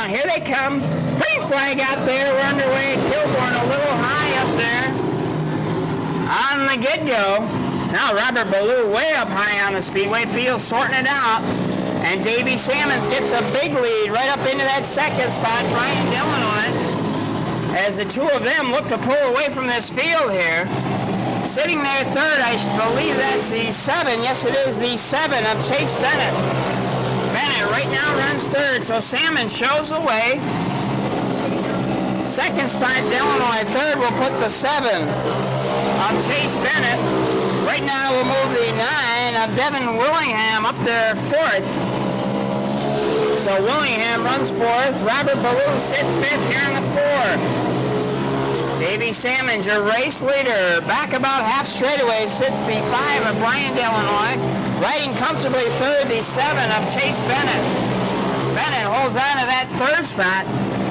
down. Here they come. Green flag out there. We're underway. Kilborn a little high up there on the get-go. Now Robert Ballou way up high on the speedway field, sorting it out. And Davey Sammons gets a big lead right up into that second spot. Brian Delanoy, as the two of them look to pull away from this field here. Sitting there third, I believe that's the 7. Yes, it is the 7 of Chase Bennett. Bennett right now runs third, so Sammons shows the way. Second spot, Delanoy. Third will put the 7 of Chase Bennett. Right now we'll move the 9 of Devin Willingham up there fourth. So Willingham runs fourth. Robert Ballou sits fifth here in the 4. Davey Sammons, your race leader, back about half straightaway, sits the 5 of Brian Delanoy. Riding comfortably third, the 7 of Chase Bennett. Bennett holds on to that third spot.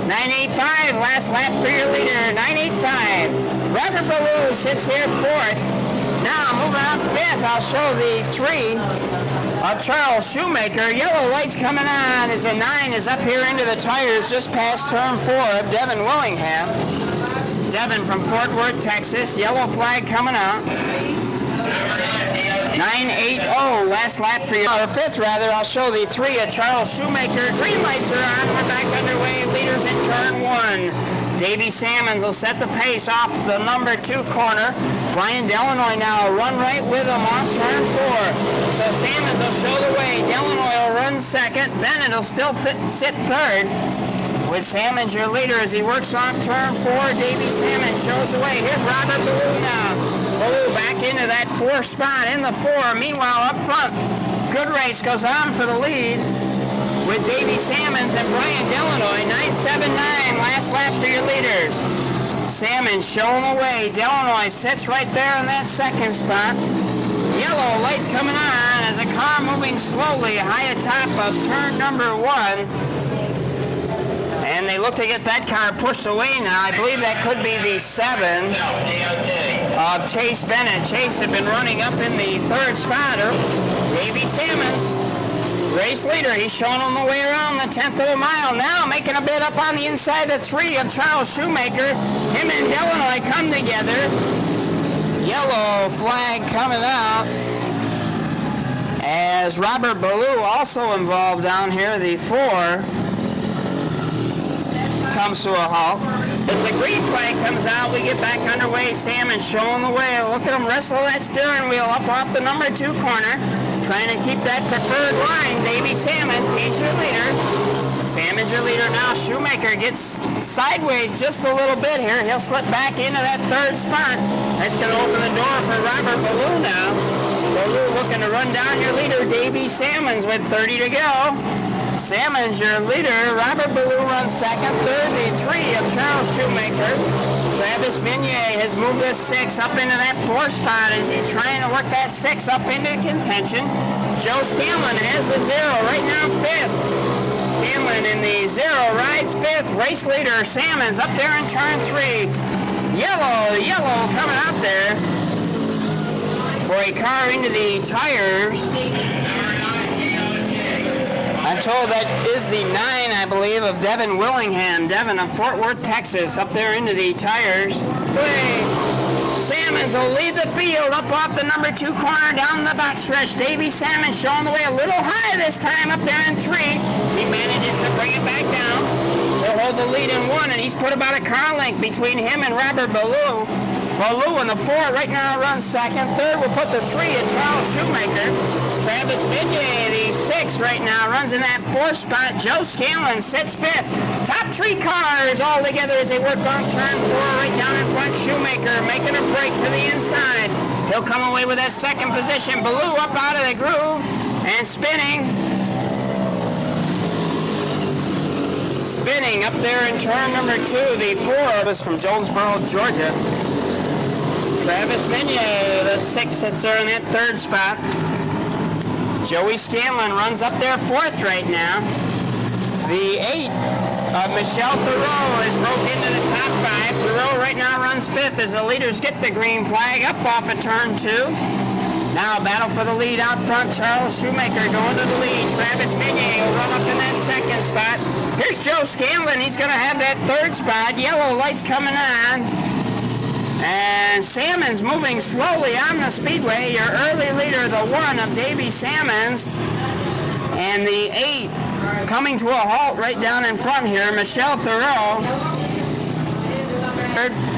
9.85, last lap for your leader, 9.85. Robert Ballou sits here fourth. Now moving up fifth, I'll show the 3 of Charles Shoemaker. Yellow lights coming on as the 9 is up here into the tires just past turn 4 of Devin Willingham. Devin from Fort Worth, Texas. Yellow flag coming out. 9.80, last lap for your fifth rather. I'll show the 3 of Charles Shoemaker. Green lights are on. We're back underway. Leaders in turn 1. Davey Sammons will set the pace off the number 2 corner. Brian Delanoy now will run right with him off turn 4. So Sammons will show the way. Delanoy will run second. Bennett will still sit third. With Sammons your leader as he works off turn 4. Davey Sammons shows the way. Here's Robert Ballou now. Ballou back into that 4th spot in the 4. Meanwhile up front, good race goes on for the lead with Davey Sammons and Brian Delanoy. 9.79, last lap for your leaders. Sammons showing the way. Delanoy sits right there in that 2nd spot. Yellow lights coming on as a car moving slowly high atop of turn number 1. And they look to get that car pushed away now. I believe that could be the 7 of Chase Bennett. Chase had been running up in the 3rd spot. Davey Sammons, race leader. He's showing on the way around the 10th of a mile. Now making a bit up on the inside the 3 of Charles Shoemaker. Him and Delanoy come together. Yellow flag coming out as Robert Ballou also involved down here. The 4 comes to a halt. As the green flag comes out, we get back underway. Sammons showing the way. Look at him wrestle that steering wheel up off the number 2 corner, trying to keep that preferred line. Davey Sammons, he's your leader. Sammons your leader now. Shoemaker gets sideways just a little bit here. He'll slip back into that 3rd spot. That's going to open the door for Robert Ballou now. Ballou looking to run down your leader, Davey Sammons, with 30 to go. Sammons your leader. Robert Ballou runs second. Third, the 3 of Charles Shoemaker. Travis Minier has moved this 6 up into that 4th spot as he's trying to work that 6 up into contention. Joe Scanlon has the 0 right now 5th. Scanlon in the 0 rides 5th. Race leader Sammons up there in turn 3. Yellow coming out there for a car into the tires. I'm told that is the 9, I believe, of Devin Willingham. Devin of Fort Worth, Texas, up there into the tires. Sammons will lead the field up off the number 2 corner down the backstretch. Davey Sammons showing the way a little high this time up there in 3. He manages to bring it back down. He'll hold the lead in 1, and he's put about a car length between him and Robert Ballou. Ballou in the 4 right now runs second. Third will put the 3 of Charles Shoemaker. Travis Minier, the 6 right now, runs in that 4th spot. Joe Scanlon sits 5th. Top 3 cars all together as they work on turn 4 right down in front. Shoemaker making a break to the inside. He'll come away with that 2nd position. Ballou up out of the groove and spinning. Spinning up there in turn number 2. The 4 is from Jonesboro, Georgia. Travis Minier, the 6, sits there in that 3rd spot. Joey Scanlon runs up there 4th right now. The 8 of Michelle Thoreau is broke into the top 5. Thoreau right now runs 5th as the leaders get the green flag up off of turn 2. Now a battle for the lead out front. Charles Shoemaker going to the lead. Travis Minier will run up in that 2nd second spot. Here's Joe Scanlon. He's going to have that third spot. Yellow lights coming on. And Salmons moving slowly on the speedway. Your early leader, the 1 of Davy Salmons. And the 8 coming to a halt right down in front here, Michelle Thoreau.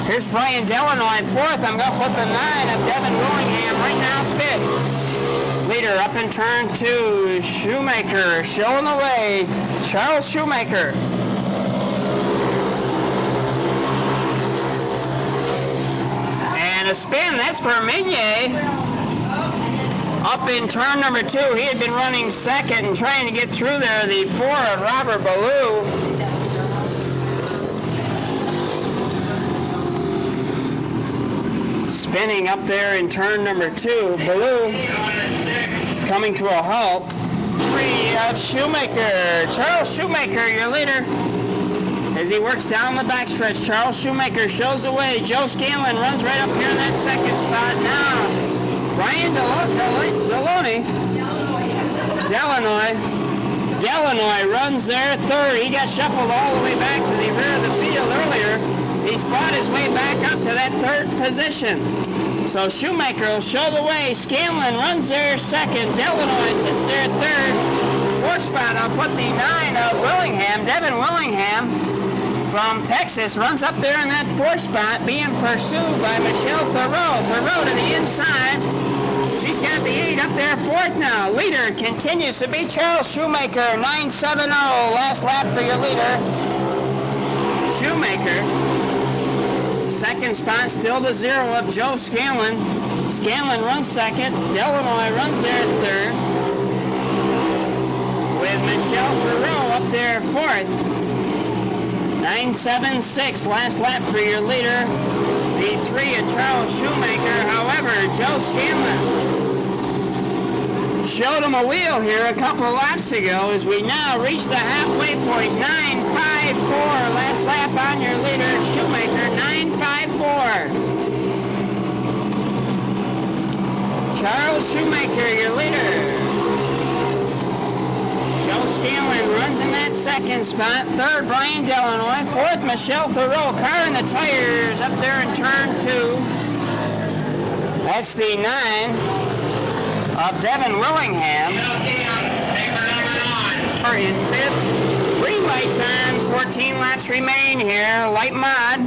Here's Brian Delanoy, 4th. I'm going to put the 9 of Devin Willingham right now 5th. Leader up in turn 2, Shoemaker showing the way. Charles Shoemaker. And a spin, that's for Minier. Up in turn number 2, he had been running 2nd and trying to get through there. The 4 of Robert Ballou. Spinning up there in turn number 2. Ballou coming to a halt. 3 of Shoemaker. Charles Shoemaker, your leader. As he works down the backstretch, Charles Shoemaker shows the way. Joe Scanlon runs right up here in that 2nd spot. Now, Brian Delanoy runs there 3rd. He got shuffled all the way back to the rear of the field earlier. He's fought his way back up to that 3rd position. So Shoemaker will show the way. Scanlon runs there 2nd. Delanoy sits there 3rd. 4th spot, I'll put the 9 of Willingham. Devin Willingham from Texas runs up there in that 4th spot, being pursued by Michelle Thoreau. Thoreau to the inside. She's got the 8 up there 4th now. Leader continues to be Charles Shoemaker, 970. Last lap for your leader. Shoemaker. 2nd spot, still the 0 of Joe Scanlon. Scanlon runs 2nd. Delanoy runs there 3rd. With Michelle Thoreau up there 4th. 976, last lap for your leader. The 3 of Charles Shoemaker. However, Joe Scanlon showed him a wheel here a couple laps ago as we now reach the halfway point. 954, last lap on your leader, Shoemaker, 954. Charles Shoemaker, your leader. Joe Scanlon runs in that 2nd spot. 3rd, Brian Delanoy. 4th, Michelle Thoreau. Car in the tires up there in turn 2. That's the 9 of Devin Willingham. In 5th. Green lights on. 14 laps remain here. Light mod.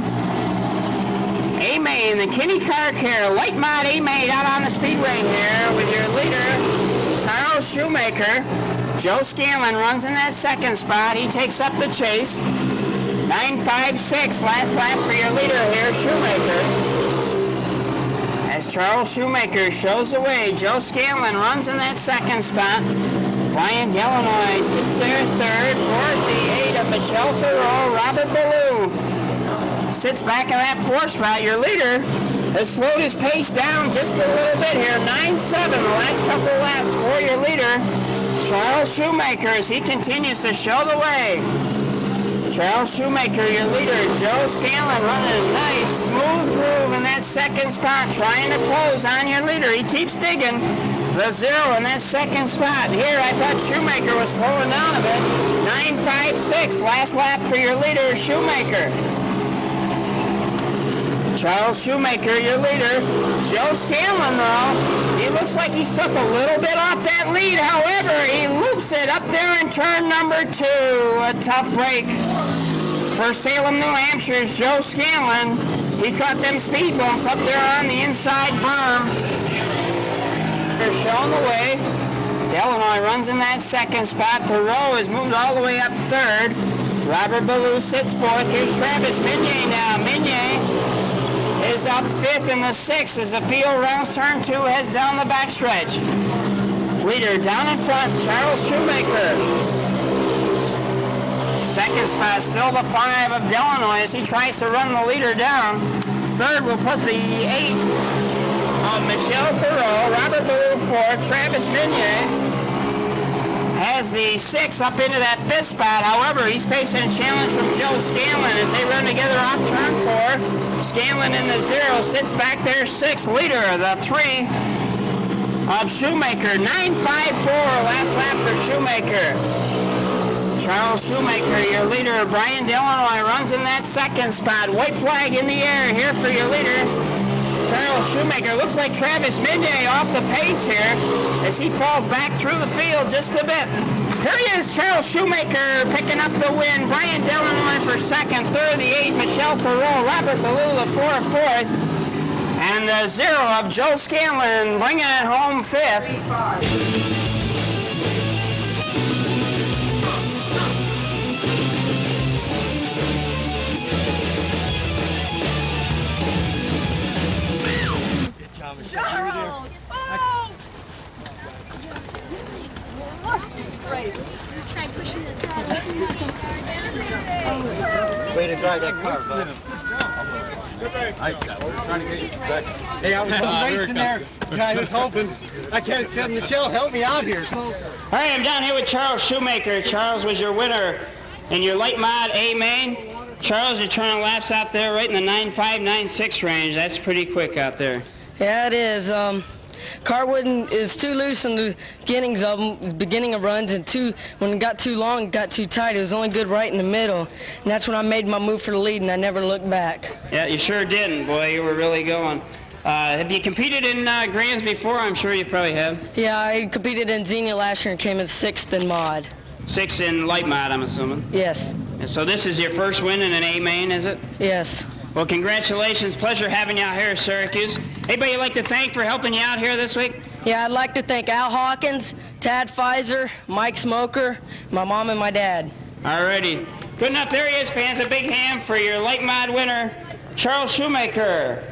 A-Main, the Kinney Car Care. Light mod A-Main out on the speedway here with your leader, Charles Shoemaker. Joe Scanlon runs in that 2nd spot. He takes up the chase. 956, last lap for your leader here, Shoemaker. As Charles Shoemaker shows the way, Joe Scanlon runs in that 2nd spot. Brian Delanoy sits there 3rd. 4th, the 8 of Michelle Thoreau. Robert Ballou sits back in that 4th spot. Your leader has slowed his pace down just a little bit here. 9-7 the last couple laps for your leader, Charles Shoemaker, as he continues to show the way. Charles Shoemaker, your leader. Joe Scanlon running a nice, smooth groove in that 2nd spot, trying to close on your leader. He keeps digging. The 0 in that 2nd spot. Here, I thought Shoemaker was slowing down a bit. 956, last lap for your leader, Shoemaker. Charles Shoemaker, your leader. Joe Scanlon, though, he looks like he's took a little bit off that lead. However, he loops it up there in turn number 2. A tough break for Salem, New Hampshire's Joe Scanlon. He caught them speed bumps up there on the inside berm. They're showing the way. Delanoy runs in that 2nd spot. Thoreau has moved all the way up 3rd. Robert Ballou sits 4th. Here's Travis Minier now. Minier is up 5th in the 6th as the field rounds turn 2, heads down the backstretch. Leader down in front, Charles Shoemaker. 2nd spot, still the 5 of Delanoy as he tries to run the leader down. 3rd, we'll put the 8 of Michelle Thoreau. Robert Ballou 4, Travis Minier has the 6 up into that 5th spot. However, he's facing a challenge from Joe Scanlon as they run together off turn 4. Scanlon in the 0 sits back there 6th. Leader, the 3 of Shoemaker. 954, last lap for Shoemaker. Charles Shoemaker, your leader. Brian Delanoy runs in that second spot. White flag in the air here for your leader, Charles Shoemaker. Looks like Travis Midday off the pace here as he falls back through the field just a bit. Here he is, Charles Shoemaker picking up the win. Brian Delanoy for second, third, the 8, Michelle Farrell, Robert Ballou, the 4, fourth, and the 0 of Joe Scanlon bringing it home fifth. Charles! Oh! Great. Try pushing the throttle. Way to drive that car, bud. Trying to get you back. Hey, I was racing there. I was hoping. I can't tell Michelle, help me out here. All right, I'm down here with Charles Shoemaker. Charles was your winner in your late mod A main. Charles, you're turning laps out there right in the 9.5, 9.6 range. That's pretty quick out there. Yeah, it is. Car is too loose in the beginnings of them, beginning of runs, and when it got too long, it got too tight. It was only good right in the middle, and that's when I made my move for the lead, and I never looked back. Yeah, you sure didn't, boy. You were really going. Have you competed in Grams before? I'm sure you probably have. Yeah, I competed in Xenia last year and came in 6th in mod. 6th in light mod, I'm assuming. Yes. And so this is your first win in an A main, is it? Yes. Well, congratulations. Pleasure having you out here at Syracuse. Anybody you'd like to thank for helping you out here this week? Yeah, I'd like to thank Al Hawkins, Tad Pfizer, Mike Smoker, my mom and my dad. All righty. Good enough. There he is, fans. A big hand for your late mod winner, Charles Shoemaker.